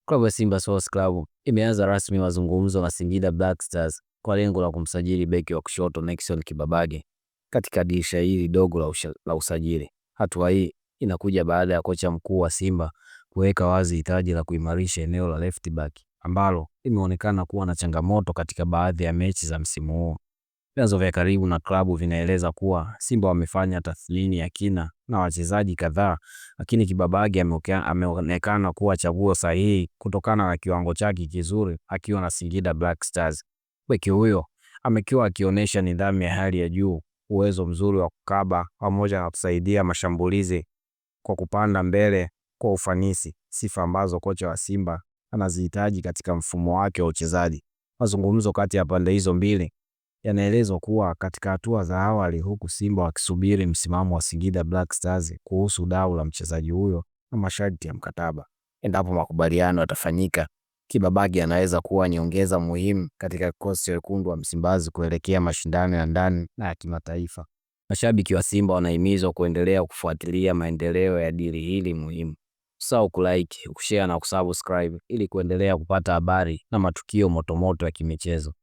Klabu ya Simba Sports Club imeanza rasmi mazungumzo na Singida Black Stars kwa lengo la kumsajili beki wa kushoto Nixon Kibabage katika dirisha hili dogo la usajili. Hatua hii inakuja baada ya kocha mkuu wa Simba kuweka wazi hitaji la kuimarisha eneo la left back ambalo imeonekana kuwa na changamoto katika baadhi ya mechi za msimu huu. Vyanzo vya karibu na klabu vinaeleza kuwa Simba wamefanya tathmini ya kina na wachezaji kadhaa, lakini Kibabage ameonekana kuwa chaguo sahihi kutokana na kiwango chake kizuri akiwa na Singida Black Stars. Beki huyo amekuwa akionyesha nidhamu ya hali ya juu, uwezo mzuri wa kukaba pamoja na kusaidia mashambulizi kwa kupanda mbele kwa ufanisi, sifa ambazo kocha wa Simba anazihitaji katika mfumo wake wa uchezaji. Mazungumzo kati ya pande hizo mbili yanaelezwa kuwa katika hatua za awali, huku Simba wakisubiri msimamo wa Singida Black Stars kuhusu dau la mchezaji huyo na masharti ya mkataba. Endapo makubaliano yatafanyika, Kibabage anaweza kuwa nyongeza muhimu katika kikosi cha wekundu wa Msimbazi kuelekea mashindano ya ndani na ya kimataifa. Mashabiki wa Simba wanahimizwa kuendelea kufuatilia maendeleo ya dili hili muhimu. Usisahau kulike, kushare na kusubscribe ili kuendelea kupata habari na matukio motomoto ya kimichezo.